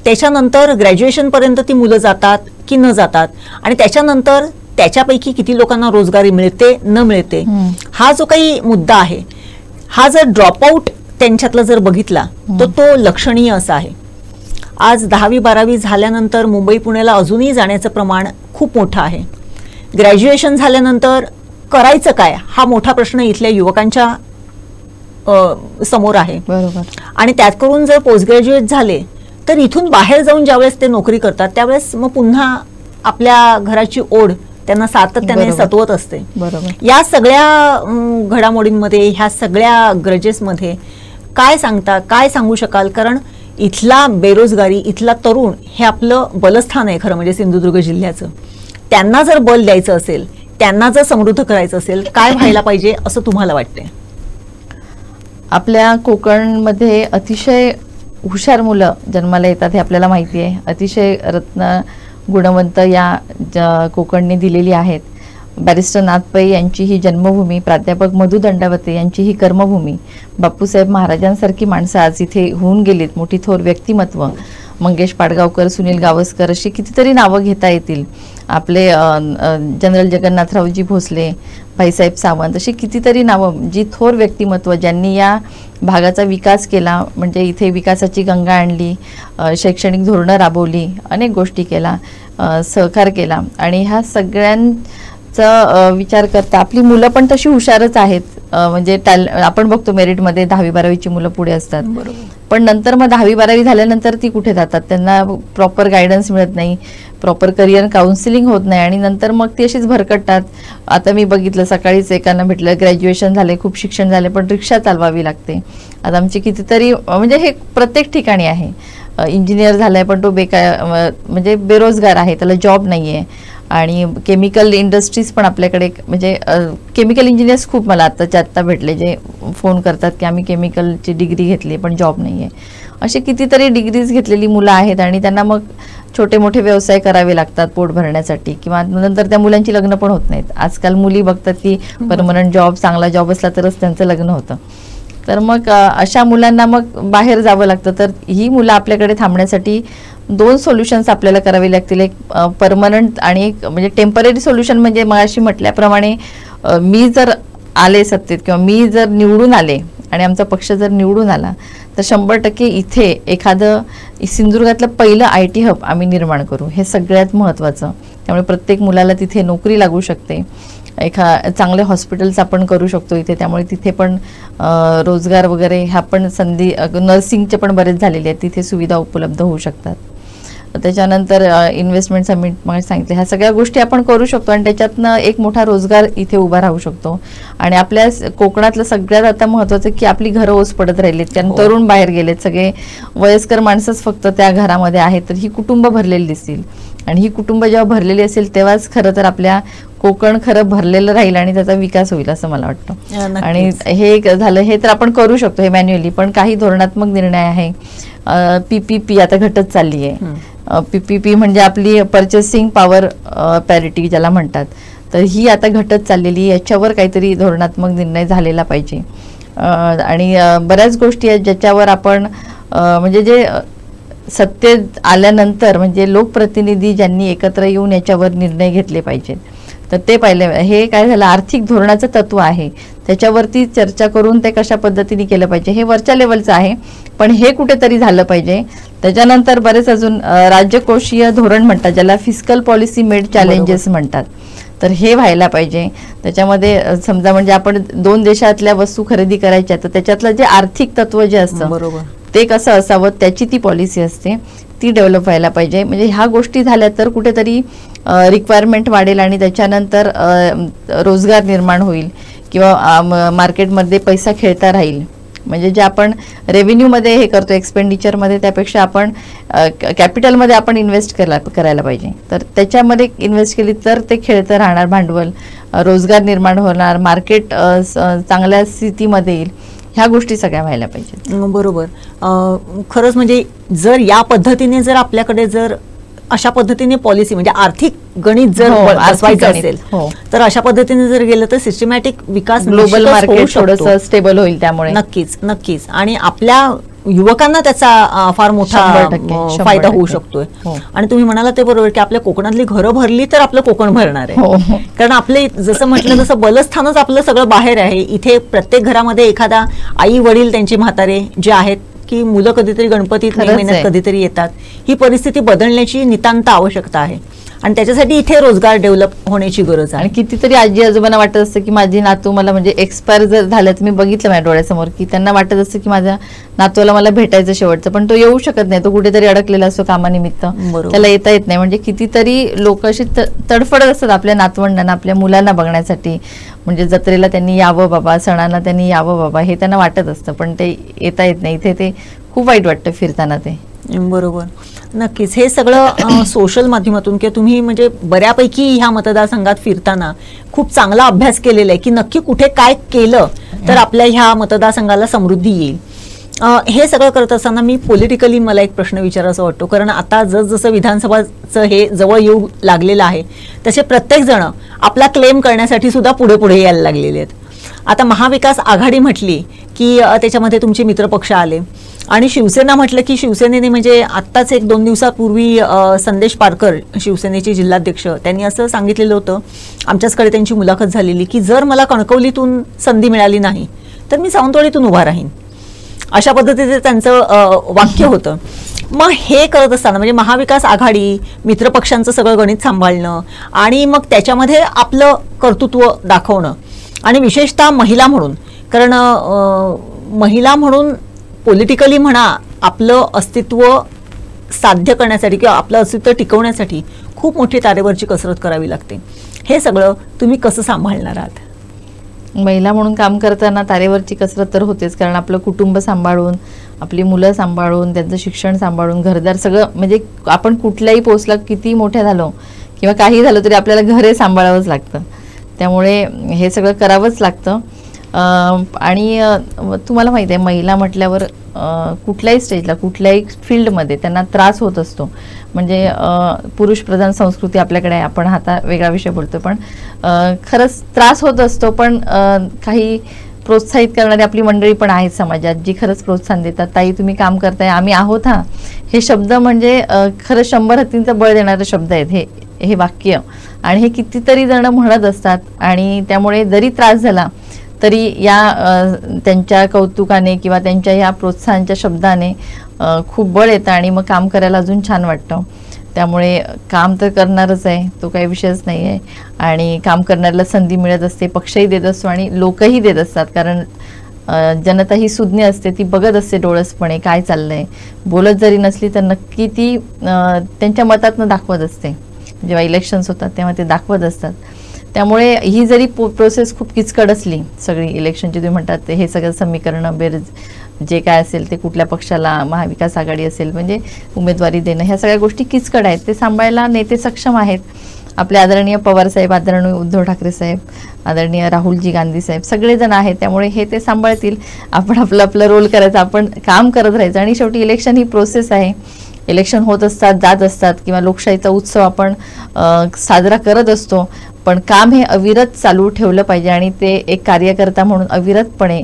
Speaker 1: त्याच्यानंतर ग्रॅज्युएशनपर्यंत ती मुलं जातात की न जातात आणि त्याच्यानंतर त्याच्यापैकी किती लोकांना रोजगारी मिळते न मिळते, हा जो काही मुद्दा आहे, हा जर ड्रॉपआउट त्यांच्यातला जर बघितला तर तो लक्षणीय असा आहे. आज 10वी-12वी झाल्यानंतर मुंबई पुण्याला अजूनही जाण्याचं प्रमाण खूप मोठं आहे. ग्रॅज्युएशन झाल्यानंतर करायचं काय हा मोठा प्रश्न इथल्या युवकांच्या समोर आहे.
Speaker 2: बरोबर.
Speaker 1: आणि त्यात करून जर पोस्ट ग्रॅज्युएट झाले तर इथून बाहेर जाऊन ज्यावेळेस ते नोकरी करतात त्यावेळेस मग पुन्हा आपल्या घराची ओढ त्यांना सातत्याने सतवत असते.
Speaker 2: बरोबर.
Speaker 1: या सगळ्या घडामोडींमध्ये, ह्या सगळ्या ग्रजेसमध्ये काय सांगू शकाल? कारण इथला बेरोजगारी, इथला तरुण हे आपलं बलस्थान आहे खरं म्हणजे सिंधुदुर्ग जिल्ह्याचं. त्यांना जर बल द्यायचं असेल, त्यांना जर समृद्ध करायचं असेल, काय व्हायला पाहिजे असं तुम्हाला वाटतंय?
Speaker 2: आपल्या कोकणमध्ये अतिशय हुशार मुलं जन्माला येतात हे आपल्याला माहिती आहे. अतिशय रत्न गुणवंत या कोकणने दिलेली आहेत. बॅरिस्टर नाथ पै यांची ही जन्मभूमी, प्राध्यापक मधु दंडावते यांची ही कर्मभूमी, बापूसाहेब महाराजांसारखी माणसं आज इथे होऊन गेलीत, मोठी थोर व्यक्तिमत्व, मंगेश पाडगावकर, सुनील गावस्कर अशी कितीतरी नावं घेता येतील. आपले जनरल जगन्नाथरावजी भोसले, भाईसाहेब सावंत अशी कितीतरी नावं, जी थोर व्यक्तिमत्व ज्यांनी या भागाचा विकास केला, म्हणजे इथे विकासाची गंगा आणली, शैक्षणिक धोरणं राबवली, अनेक गोष्टी केला, सहकार केला. आणि ह्या सगळ्यांचा विचार करता आपली मुलं पण तशी हुशारच आहेत. म्हणजे आपण बघतो मेरिटमध्ये 10वी-12वीची मुलं पुढे असतात, पण नंतर मग 10वी-12वी झाल्यानंतर ती कुठे जातात? त्यांना प्रॉपर गायडन्स मिळत नाही, प्रॉपर करिअर काउन्सिलिंग होत नाही आणि नंतर मग ती अशीच भरकटतात. आता मी बघितलं, सकाळीच एकानं भेटलं, ग्रॅज्युएशन झाले, खूप शिक्षण झाले, पण रिक्षा चालवावी लागते. आता आमची कितीतरी, म्हणजे हे प्रत्येक ठिकाणी आहे. इंजिनियर झालाय पण तो म्हणजे बेरोजगार आहे, त्याला जॉब नाही आहे. आणि केमिकल इंडस्ट्रीज पण आपल्याकडे, म्हणजे केमिकल इंजिनियर्स खूप मला आत्ता भेटले, जे फोन करतात की आम्ही केमिकलची डिग्री घेतली पण जॉब नाही आहे. असे कितीतरी डिग्रीज घेतलेली मुलं आहेत आणि त्यांना मग छोटे मोठे व्यवसाय करावे लागतात पोट भरण्यासाठी, किंवा नंतर त्या मुलांची लग्न पण होत नाहीत. आजकाल मुली बघतात की परमनंट जॉब, चांगला जॉब असला तरच त्यांचं लग्न होतं. तर मग अशा मुलांना मग बाहेर जावं लागतं. तर ही मुलं आपल्याकडे थांबण्यासाठी 2 सोल्युशन्स आपल्याला करावे लागतील. एक परमनंट आणि एक म्हणजे टेम्पररी सोल्युशन. म्हणजे मगाशी म्हटल्याप्रमाणे मी जर आले सत्तेत किंवा मी जर निवडून आले आणि आमचा पक्ष जर निवडून आला तर 100% इथे एखादं सिंधुदुर्गातलं पहिलं IT हब आम्ही निर्माण करू, हे सगळ्यात महत्त्वाचं. त्यामुळे प्रत्येक मुलाला तिथे नोकरी लागू शकते. चांगले हॉस्पिटल्स आपण करू शकतो इथे, त्यामुळे तिथे पण रोजगार वगैरे ह्या पण संधी, नर्सिंगचे पण बरेच झालेले आहेत, तिथे सुविधा उपलब्ध होऊ शकतात. त्याच्यानंतर इन्व्हेस्टमेंट समिट मग सांगितले, ह्या सगळ्या गोष्टी आपण करू शकतो आणि त्याच्यातनं एक मोठा रोजगार इथे उभा राहू शकतो. आणि आपल्या कोकणातलं सगळ्यात आता महत्त्वाचं की आपली घरं ओस पडत राहिलीत, कारण तरुण बाहेर गेलेत, सगळे वयस्कर माणसंच फक्त त्या घरामध्ये आहेत. तर ही कुटुंब भरलेली दिसतील आणि ही कुटुंब जेव्हा भरलेली असेल तेव्हाच खरं तर आपल्या कोकण खरं भरलेलं राहील आणि त्याचा विकास होईल असं मला वाटतं. आणि हे झालं, हे तर आपण करू शकतो हे मॅन्युअली, पण काही धोरणात्मक निर्णय आहे. PPP आता घटत चालली आहे. PPP म्हणजे आपली पर्चेसिंग पॉवर पॅरिटी ज्याला म्हणतात, तर ही आता घटत चाललेली, याच्यावर काहीतरी धोरणात्मक निर्णय झालेला पाहिजे. आणि बऱ्याच गोष्टी आहेत ज्याच्यावर आपण म्हणजे जे सत्तेत आल्यानंतर म्हणजे लोकप्रतिनिधी ज्यांनी एकत्र येऊन याच्यावर निर्णय घेतले पाहिजेत. तर ते पाहिलं, हे काय झालं, आर्थिक धोरणाचं तत्व आहे, त्याच्यावरती चर्चा करून ते कशा पद्धतीने केलं पाहिजे, हे वरच्या लेवलचं आहे, पण हे कुठेतरी झालं पाहिजे. त्याच्यानंतर बरेच अजून राज्यकोषीय धोरण म्हणतात, ज्याला फिस्कल पॉलिसी मेड चॅलेंजेस म्हणतात. तर हे व्हायला पाहिजे. त्याच्यामध्ये समजा म्हणजे आपण 2 देशातल्या वस्तू खरेदी करायच्या तर त्याच्यातलं जे आर्थिक तत्व जे असतं
Speaker 1: बरोबर
Speaker 2: ते कसं असावं त्याची ती पॉलिसी असते, ती डेव्हलप व्हायला पाहिजे. म्हणजे ह्या गोष्टी झाल्या तर कुठेतरी रिक्वायरमेंट वाढेल आणि त्याच्यानंतर रोजगार निर्माण होईल किंवा मार्केटमध्ये पैसा खेळता राहील. म्हणजे जे आपण रेव्हेन्यूमध्ये हे करतो एक्सपेंडिचरमध्ये त्यापेक्षा आपण कॅपिटलमध्ये आपण इन्व्हेस्ट करायला पाहिजे. तर त्याच्यामध्ये इन्व्हेस्ट केली तर ते खेळतं राहणार भांडवल, रोजगार निर्माण होणार, मार्केट चांगल्या स्थितीमध्ये येईल. ह्या गोष्टी सगळ्या व्हायला पाहिजेत.
Speaker 1: बरोबर. खरंच म्हणजे जर या पद्धतीने जर आपल्याकडे जर अशा पद्धतीने पॉलिसी म्हणजे आर्थिक गणित जर बसवायचं असेल तर अशा पद्धतीने जर गेलं तर सिस्टमॅटिक विकास
Speaker 2: ग्लोबल मार्केट थोडंसं स्टेबल होईल. त्यामुळे
Speaker 1: नक्कीच आणि आपल्या युवकांना त्याचा फार मोठा फायदा होऊ शकतोय. आणि तुम्ही म्हणाला ते बरोबर की आपल्या कोकणातली घरं भरली तर आपलं कोकण भरणार आहे. कारण आपले जसं म्हटलं तसं बलस्थानच आपलं सगळं बाहेर आहे. इथे प्रत्येक घरामध्ये एखादा आई वडील त्यांची म्हातारे जे आहेत की मुलं कधीतरी गणपतीत महिन्यात कधीतरी येतात. ही परिस्थिती बदलण्याची नितांत आवश्यकता आहे आणि त्याच्यासाठी इथे रोजगार डेव्हलप होण्याची गरज आहे.
Speaker 2: आणि कितीतरी आजी आजोबांना वाटत असतं की माझी नातू मला म्हणजे एक्सपायर जर झालं तर मी बघितलं माझ्या डोळ्यासमोर की त्यांना वाटत असतं की माझ्या नातूला मला भेटायचं शेवटचं, पण तो येऊ शकत नाही, तो कुठेतरी अडकलेला असतो कामानिमित्त, त्याला येता येत नाही. म्हणजे कितीतरी लोक अशी तडफडत असतात आपल्या नातवंडांना आपल्या मुलांना बघण्यासाठी. म्हणजे जत्रेला त्यांनी यावं बाबा, सणांना त्यांनी यावं बाबा हे त्यांना वाटत असतं, पण ते येता येत नाही. इथे ते खूप वाईट वाटतं फिरताना ते.
Speaker 1: बरोबर. नक्कीच हे सगळं सोशल माध्यमातून किंवा तुम्ही म्हणजे बऱ्यापैकी ह्या मतदारसंघात फिरताना खूप चांगला अभ्यास केलेला आहे की नक्की कुठे काय केलं तर आपल्या ह्या मतदारसंघाला समृद्धी येईल. हे सगळं करत असताना मी पॉलिटिकली मला एक प्रश्न विचारायचा वाटतो, कारण आता जसं विधानसभाचं हे जवळ येऊ लागलेलं आहे तसे प्रत्येक जण आपला क्लेम करण्यासाठी सुद्धा पुढे पुढे यायला लागलेले आहेत. आता महाविकास आघाडी म्हटली की त्याच्यामध्ये तुमचे मित्रपक्ष आले आणि शिवसेना म्हटलं की शिवसेनेने म्हणजे आत्ताच 1-2 दिवसापूर्वी संदेश पारकर शिवसेनेचे जिल्हाध्यक्ष त्यांनी असं सांगितलेलं होतं, आमच्याचकडे त्यांची मुलाखत झालेली की जर मला कणकवलीतून संधी मिळाली नाही तर मी सावंतवाडीतून उभा राहीन, अशा पद्धतीचं त्यांचं वाक्य होतं. मग हे करत असताना म्हणजे महाविकास आघाडी मित्रपक्षांचं सगळं गणित सांभाळणं आणि मग त्याच्यामध्ये आपलं कर्तृत्व दाखवणं आणि विशेषतः महिला म्हणून, कारण महिला म्हणून पॉलिटिकली म्हणा आपलं अस्तित्व साध्य करण्यासाठी किंवा आपलं अस्तित्व टिकवण्यासाठी खूप मोठी तारेवरची कसरत करावी लागते. हे सगळं तुम्ही कसं सांभाळणार आहात?
Speaker 2: महिला म्हणून काम करताना तारेवरची कसरत तर होतेच, कारण आपलं कुटुंब सांभाळून, आपली मुलं सांभाळून, त्यांचं शिक्षण सांभाळून, घरदार सगळं म्हणजे आपण कुठल्याही पोस्टला किती मोठ्या झालो किंवा काही झालं तरी आपल्याला घरे सांभाळावंच लागतं. त्यामुळे हे सगळं करावंच लागतं. आणि तुम्हाला माहिती आहे महिला म्हटल्यावर कुठल्याही स्टेजला कुठल्याही फील्डमध्ये त्यांना त्रास होत असतो. म्हणजे पुरुष प्रधान संस्कृती आपल्याकडे आहे, आपण आता वेगळा विषय बोलतो, पण खरंच त्रास होत असतो. पण काही प्रोत्साहित करणारी आपली मंडळी पण आहेत समाजात जी खरंच प्रोत्साहन देतात. ताई तुम्ही काम करताय, आम्ही आहोत. हे शब्द म्हणजे खरंच 100 हत्तींचं बळ देणारे शब्द आहेत हे वाक्य, आणि हे कितीतरी जण म्हणत असतात. आणि त्यामुळे जरी त्रास झाला तरी या त्यांच्या कौतुकाने किंवा त्यांच्या ह्या प्रोत्साहनाच्या शब्दाने खूप बळ येतं आणि मग काम करायला अजून छान वाटतं. त्यामुळे काम तर करणारच आहे, तो काही विषयच नाही आहे. आणि काम करण्याला संधी मिळत असते, पक्षही देत असतो आणि लोकही देत असतात. कारण जनता ही सुज्ञ असते, ती बघत असते डोळसपणे काय चाललंय. बोलत जरी नसली तर नक्की ती त्यांच्या मतातनं दाखवत असते. जेव्हा इलेक्शन्स होतात तेव्हा ते दाखवत असतात. त्यामुळे ही जरी प्रोसेस खूप किचकट असली सगळी इलेक्शनची, तुम्ही म्हणतात हे सगळं समीकरणं बेरीज जे काय असेल ते कुठल्या पक्षाला महाविकास आघाडी असेल म्हणजे उमेदवारी देणं, ह्या सगळ्या गोष्टी किचकट आहेत. ते सांभाळायला नेते सक्षम आहेत. आपले आदरणीय पवार साहेब, आदरणीय उद्धव ठाकरे साहेब, आदरणीय राहुलजी गांधी साहेब सगळेजण आहेत. त्यामुळे हे ते सांभाळतील. आपण आपलं रोल करायचं, आपण काम करत राहायचं. आणि शेवटी इलेक्शन ही प्रोसेस आहे. इलेक्शन होत असतात, जात असतात, किंवा लोकशाहीचा उत्सव आपण साजरा करत असतो. पण काम हे अविरत चालू ठेवलं पाहिजे आणि ते एक कार्यकर्ता म्हणून अविरतपणे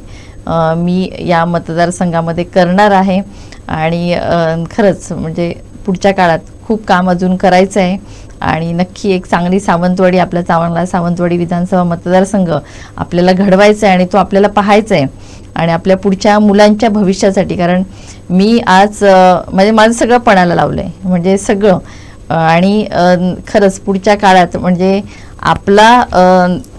Speaker 2: मी या मतदारसंघामध्ये करणार आहे. आणि खरंच म्हणजे पुढच्या काळात खूप काम अजून करायचं आहे. आणि नक्की एक चांगली सावंतवाडी, आपला चांगला सावंतवाडी विधानसभा मतदारसंघ आपल्याला घडवायचा आहे आणि तो आपल्याला पाहायचा आहे. आणि आपल्या पुढच्या मुलांच्या भविष्यासाठी, कारण मी आज म्हणजे माझं सगळं पणाला लावलं आहे, म्हणजे सगळं. आणि खरंच पुढच्या काळात म्हणजे आपला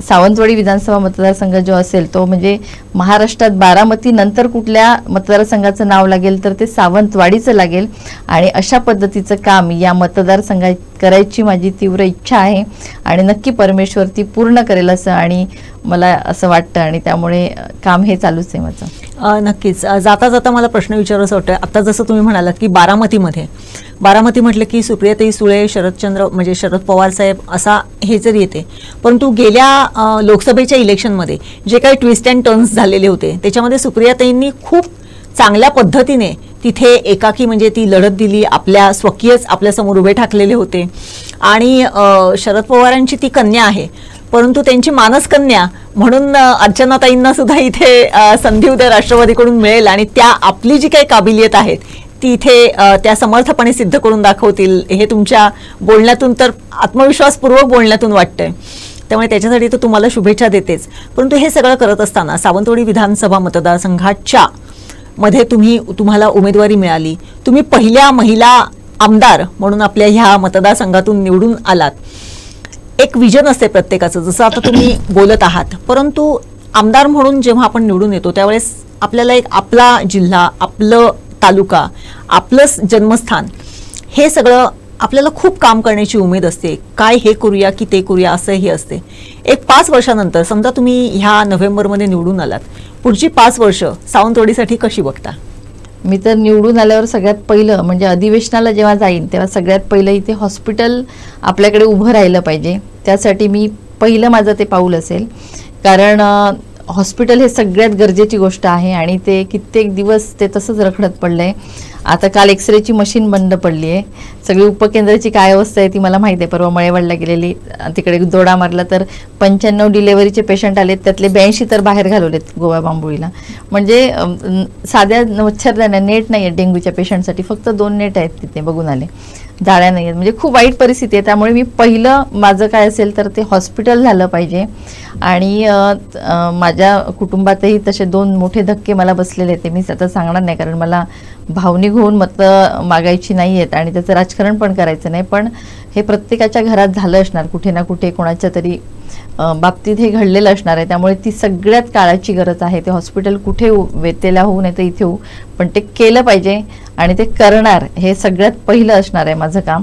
Speaker 2: सावंतवाडी विधानसभा मतदारसंघ जो असेल तो म्हणजे महाराष्ट्रात बारामती नंतर कुठल्या मतदारसंघाचं नाव लागेल तर ते सावंतवाडीचं लागेल आणि अशा पद्धतीचं काम या मतदारसंघात करायची माझी तीव्र इच्छा आहे आणि नक्की परमेश्वर ती पूर्ण करेल असं आणि मला असं वाटतं आणि त्यामुळे काम हे चालूच आहे माझं.
Speaker 1: नक्कीच. जाता जाता मला प्रश्न विचारायचा वाटतं. आता जसं तुम्ही म्हणालात की बारामती म्हटलं की सुप्रियाताई सुळे, शरद पवार साहेब असा हे जर येते, परंतु गेल्या लोकसभेच्या इलेक्शनमध्ये जे काही ट्विस्ट अँड टर्न्स झालेले होते त्याच्यामध्ये सुप्रियाताईंनी खूप चांगल्या पद्धतीने तिथे एकाकी म्हणजे ती लढत दिली, आपल्या स्वकीयच आपल्यासमोर उभे ठाकलेले होते आणि शरद पवारांची ती कन्या आहे परंतु त्यांची मानसकन्या म्हणून अर्चनाताईंना सुद्धा इथे संधी उद्या राष्ट्रवादीकडून मिळेल आणि त्या आपली जी काही काबिलियत आहेत ती इथे त्या समर्थपणे सिद्ध करून दाखवतील हे तुमच्या बोलण्यातून तर आत्मविश्वासपूर्वक बोलण्यातून वाटतंय. त्यामुळे त्याच्यासाठी तर तुम्हाला शुभेच्छा देतेच. परंतु हे सगळं करत असताना सावंतवाडी विधानसभा मतदारसंघाच्या मध्ये तुम्हाला उमेदवारी मिळाली, तुम्ही पहिल्या महिला आमदार म्हणून आपल्या ह्या मतदारसंघातून निवडून आलात. एक विजन असते प्रत्येकाचं जसं आता तुम्ही बोलत आहात, परंतु आमदार म्हणून जेव्हा आपण निवडून येतो त्यावेळेस आपल्याला एक आपला जिल्हा, आपलं तालुका, आपलं जन्मस्थान हे सगळं आपल्याला खूप काम करण्याची उमेद असते. काय हे करूया की ते करूया असं हे असते. एक 5 वर्षानंतर समजा तुम्ही ह्या नोव्हेंबरमध्ये निवडून आलात, पुढची 5 वर्ष सावंतवाडीसाठी कशी बघता?
Speaker 2: मी तर निवडून आल्यावर सगळ्यात पहिलं म्हणजे अधिवेशनाला जेव्हा जाईन तेव्हा सगळ्यात पहिलं इथे हॉस्पिटल आपल्याकडे उभं राहिलं पाहिजे. त्यासाठी मी पहिलं माझं ते पाऊल असेल, कारण हॉस्पिटल हे सगळ्यात गरजेची गोष्ट आहे आणि ते कित्येक दिवस ते तसंच रखडत पडलंय. आता काल एक्सरेची मशीन बंद पडली आहे. सगळी उपकेंद्राची काय अवस्था आहे ती मला माहिती आहे. परवा मळेवाडला गेलेली, तिकडे दोडा मारला तर 95 डिलेव्हरीचे पेशंट आलेत, त्यातले 82 तर बाहेर घालवलेत गोवा बांबुळीला. म्हणजे साध्या मच्छरदाण्या, नेट नाही आहेत डेंग्यूच्या पेशंटसाठी, फक्त 2 नेट आहेत तिथे, बघून आले, जाळ्या नाही आहेत. म्हणजे खूप वाईट परिस्थिती आहे. त्यामुळे मी पहिलं माझं काय असेल तर ते हॉस्पिटल झालं पाहिजे. आणि माझ्या कुटुंबातही तसे 2 मोठे धक्के मला बसलेले आहेत, ते मी आता सांगणार नाही कारण मला भावनिक होऊन मतं मागायची नाही आहेत आणि त्याचं राजकारण पण करायचं नाही. पण हे प्रत्येकाच्या घरात झालं असणार, कुठे ना कुठे कोणाच्या तरी बाबतीत हे घडलेलं असणार आहे. त्यामुळे ती सगळ्यात काळाची गरज आहे. ते हॉस्पिटल कुठे वेतेला होऊ नाही तर इथे होऊ, पण ते केलं पाहिजे आणि ते करणार हे सगळ्यात पहिलं असणार आहे माझं काम.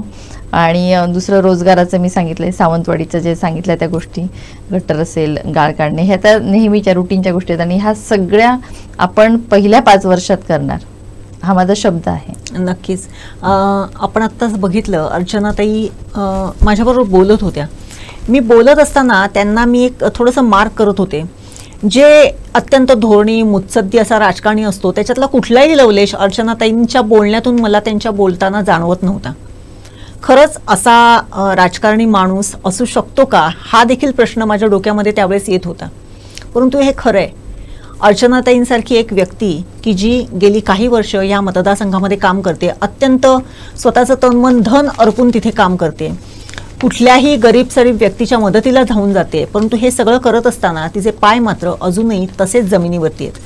Speaker 2: आणि दुसरं रोजगाराचं मी सांगितलंय, सावंतवाडीचं जे सांगितलं त्या गोष्टी, गटर असेल, गाळ काढणे, हे आता नेहमीच्या रुटीनच्या गोष्टी आहेत आणि ह्या सगळ्या आपण पहिल्या 5 वर्षात करणार, हा माझा शब्द आहे.
Speaker 1: नक्कीच. आपण आत्ताच बघितलं अर्चनाताई माझ्याबरोबर बोलत होत्या. मी बोलत असताना त्यांना मी एक थोडंसं मार्क करत होते. जे अत्यंत धोरणी मुत्सद्दी असा राजकारणी असतो त्याच्यातला कुठलाही लवलेश अर्चनाताईंच्या बोलण्यातून मला त्यांच्या बोलताना जाणवत नव्हता. खरंच असा राजकारणी माणूस असू शकतो का हा देखील प्रश्न माझ्या डोक्यामध्ये त्यावेळेस येत होता. परंतु हे खरं आहे, अर्चनाताईंसारखी एक व्यक्ती की जी गेली काही वर्ष या मतदारसंघामध्ये काम करते, अत्यंत स्वतःचं तन मन धन अर्पून तिथे काम करते, कुठल्याही गरीब सरीब व्यक्तीच्या मदतीला धावून जाते, परंतु हे सगळं करत असताना तिचे पाय मात्र अजूनही तसेच जमिनीवरती आहेत.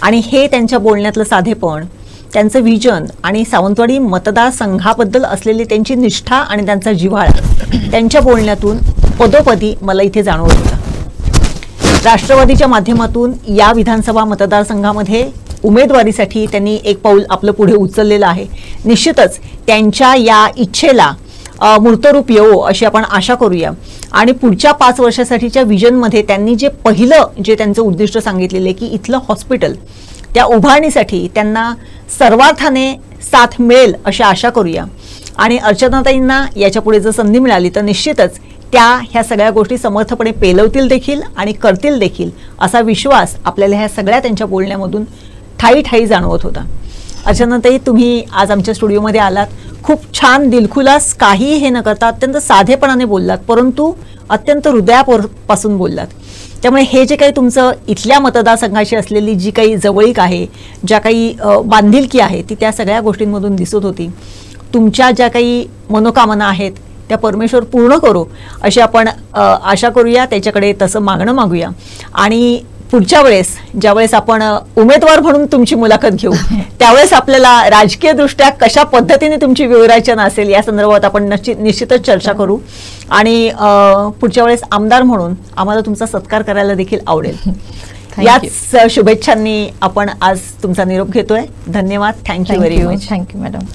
Speaker 1: आणि हे त्यांच्या बोलण्यातलं साधेपण, त्यांचं विजन आणि सावंतवाडी मतदारसंघाबद्दल असलेली त्यांची निष्ठा आणि त्यांचा जिव्हाळा त्यांच्या बोलण्यातून पदोपदी मला इथे जाणवत होता. राष्ट्रवादीच्या माध्यमातून या विधानसभा मतदारसंघामध्ये उमेदवारीसाठी त्यांनी एक पाऊल आपलं पुढे उचललेलं आहे. निश्चितच त्यांच्या या इच्छेला मूर्तरूप येवो अशी आपण आशा करूया. आणि पुढच्या 5 वर्षासाठीच्या विजनमध्ये त्यांनी जे पहिलं जे त्यांचं उद्दिष्ट सांगितलेलं आहे की इथलं हॉस्पिटल, त्या उभारणीसाठी त्यांना सर्वार्थाने साथ मिळेल अशी आशा करूया. आणि अर्चनाताईंना याच्या पुढे जर संधी मिळाली तर निश्चितच त्या ह्या सगळ्या गोष्टी समर्थपणे पेलवतील देखील आणि करतील देखील असा विश्वास आपल्याला ह्या सगळ्या त्यांच्या बोलण्यामधून ठाई ठाई जाणवत होता. अर्चनाताई, तुम्ही आज आमच्या स्टुडिओमध्ये आलात, खूप छान दिलखुलास काही हे न करता अत्यंत साधेपणाने बोललात, परंतु अत्यंत हृदयापासून बोललात. त्यामुळे हे जे काही तुमचं इथल्या मतदारसंघाशी असलेली जी काही जवळीक आहे, ज्या काही बांधिलकी आहे ती त्या सगळ्या गोष्टींमधून दिसत होती. तुमच्या ज्या काही मनोकामना आहेत त्या परमेश्वर पूर्ण करो अशी आपण आशा करूया, त्याच्याकडे तसं मागणं मागूया. आणि पुढच्या वेळेस ज्यावेळेस आपण उमेदवार म्हणून तुमची मुलाखत घेऊ त्यावेळेस आपल्याला राजकीय दृष्ट्या कशा पद्धतीने तुमची व्यूहरचना असेल या संदर्भात आपण निश्चितच चर्चा करू आणि पुढच्या वेळेस आमदार म्हणून आम्हाला तुमचा सत्कार करायला देखील आवडेल. याच शुभेच्छांनी आपण आज तुमचा निरोप घेतोय. धन्यवाद. Thank you very much.
Speaker 2: Thank you madam.